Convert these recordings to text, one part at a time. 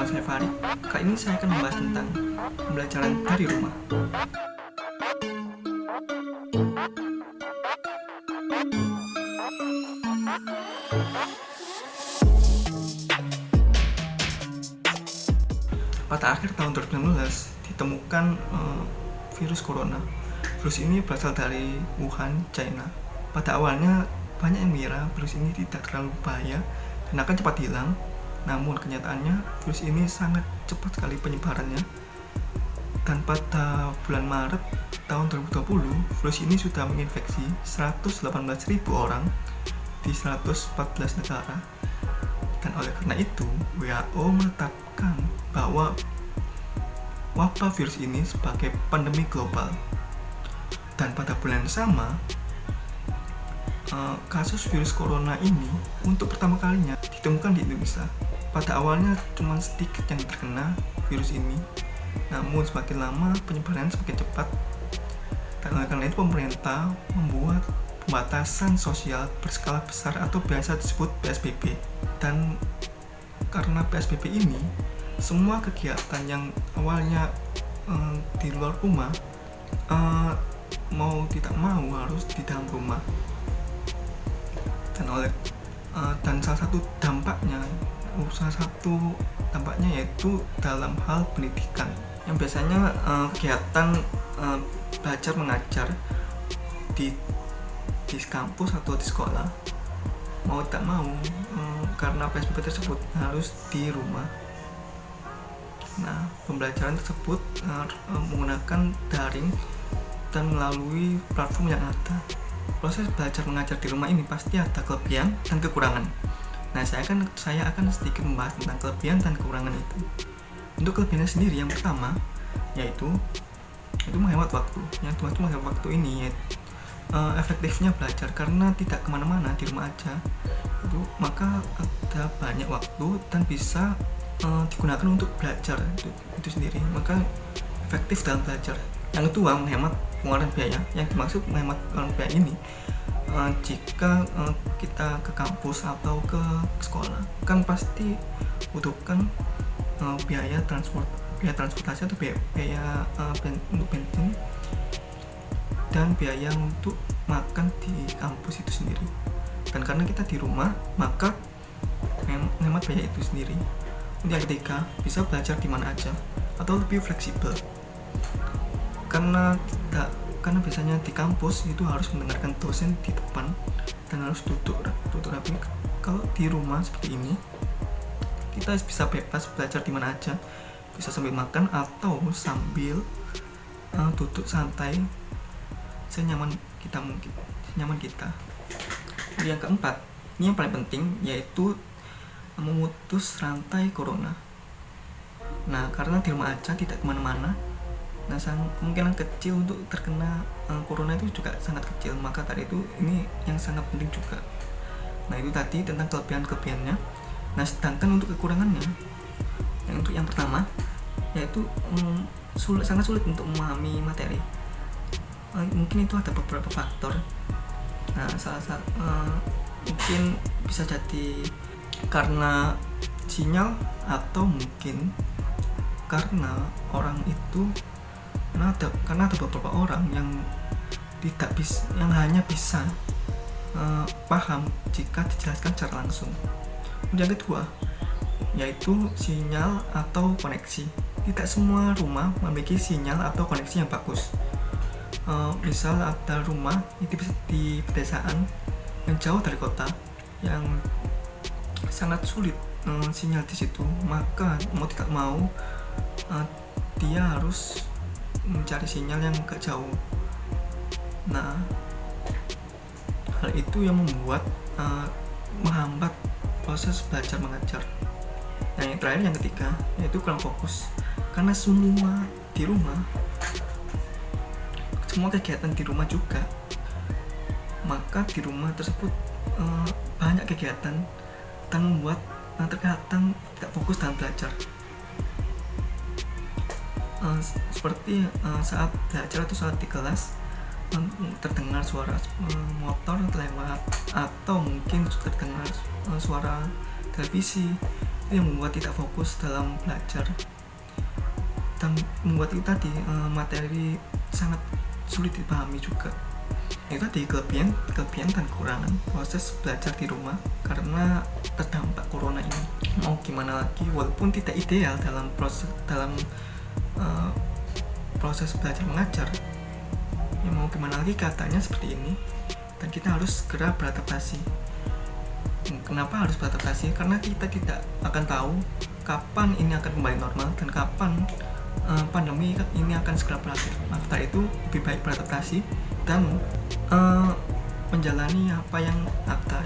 Bersama saya Farid. Kali ini saya akan membahas tentang pembelajaran dari rumah. Pada akhir tahun 2019 ditemukan virus corona. Virus ini berasal dari Wuhan, China. Pada awalnya banyak yang mengira virus ini tidak terlalu bahaya dan akan cepat hilang. Namun kenyataannya virus ini sangat cepat sekali penyebarannya. Dan pada bulan Maret tahun 2020, virus ini sudah menginfeksi 118.000 orang di 114 negara. Dan oleh karena itu, WHO menetapkan bahwa wabah virus ini sebagai pandemi global. Dan pada bulan yang sama, kasus virus corona ini untuk pertama kalinya ditemukan di Indonesia. Pada awalnya cuma sedikit yang terkena virus ini, namun semakin lama penyebaran semakin cepat. Dan oleh karena itu pemerintah membuat pembatasan sosial berskala besar atau biasa disebut PSBB. Dan karena PSBB ini, semua kegiatan yang awalnya di luar rumah mau tidak mau harus di dalam rumah. Dan salah satu dampaknya yaitu dalam hal pendidikan, yang biasanya kegiatan belajar mengajar di kampus atau di sekolah mau tak mau karena PSBB tersebut harus di rumah. Nah, pembelajaran tersebut menggunakan daring dan melalui platform yang ada. Proses belajar mengajar di rumah ini pasti ada kelebihan dan kekurangan. Nah, saya akan sedikit membahas tentang kelebihan dan kekurangan itu. Untuk kelebihannya sendiri, yang pertama yaitu menghemat waktu. Yang dimaksud menghemat waktu ini yaitu efektifnya belajar karena tidak kemana-mana, di rumah aja. Maka ada banyak waktu dan bisa digunakan untuk belajar itu sendiri. Maka efektif dalam belajar. Yang kedua, menghemat pengeluaran biaya. Yang dimaksud menghemat pengeluaran biaya ini, jika kita ke kampus atau ke sekolah kan pasti butuhkan biaya transportasi atau biaya untuk bensin dan biaya untuk makan di kampus itu sendiri. Dan karena kita di rumah, maka menghemat biaya itu sendiri. Yang ketiga, bisa belajar di mana aja atau lebih fleksibel. Karena biasanya di kampus itu harus mendengarkan dosen di depan dan harus duduk rapi. Kalau di rumah seperti ini, kita bisa bebas belajar di mana aja, bisa sambil makan atau sambil duduk santai senyaman kita. Yang keempat, ini yang paling penting, yaitu memutus rantai corona. Nah, karena di rumah aja, tidak kemana-mana, nah kemungkinan kecil untuk terkena corona itu juga sangat kecil. Maka tadi itu ini yang sangat penting juga. Nah, itu tadi tentang kelebihannya. Nah, sedangkan untuk kekurangannya, yang pertama yaitu sangat sulit untuk memahami materi. Mungkin itu ada beberapa faktor. Nah, mungkin bisa jadi karena sinyal, atau mungkin karena orang itu karena ada beberapa orang yang hanya bisa paham jika dijelaskan secara langsung. Yang kedua yaitu sinyal atau koneksi. Tidak semua rumah memiliki sinyal atau koneksi yang bagus. Misal ada rumah itu di pedesaan yang jauh dari kota, yang sangat sulit sinyal di situ, maka mau tidak mau dia harus mencari sinyal yang agak jauh. Nah, hal itu yang membuat menghambat proses belajar mengajar. Nah, yang terakhir, yang ketiga, yaitu kurang fokus. Karena semua kegiatan di rumah juga, maka di rumah tersebut banyak kegiatan dan membuat terkadang tidak fokus dalam belajar. Seperti saat belajar atau saat di kelas terdengar suara motor lewat, atau mungkin terdengar suara televisi. yang membuat tidak fokus dalam belajar dan membuat kita tadi materi sangat sulit dipahami juga. Itu tadi kelebihan dan kekurangan proses belajar di rumah karena terdampak corona ini. Mau gimana lagi, walaupun tidak ideal dalam proses belajar mengajar, ya mau gimana lagi katanya seperti ini, dan kita harus segera beradaptasi. Kenapa harus beradaptasi? Karena kita tidak akan tahu kapan ini akan kembali normal dan kapan pandemi ini akan segera berakhir. Maka itu lebih baik beradaptasi dan menjalani apa yang ada,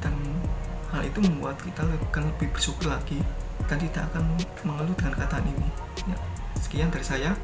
dan hal itu membuat kita akan lebih bersyukur lagi dan tidak akan mengeluh dengan keadaan ini. Ya, sekian dari saya.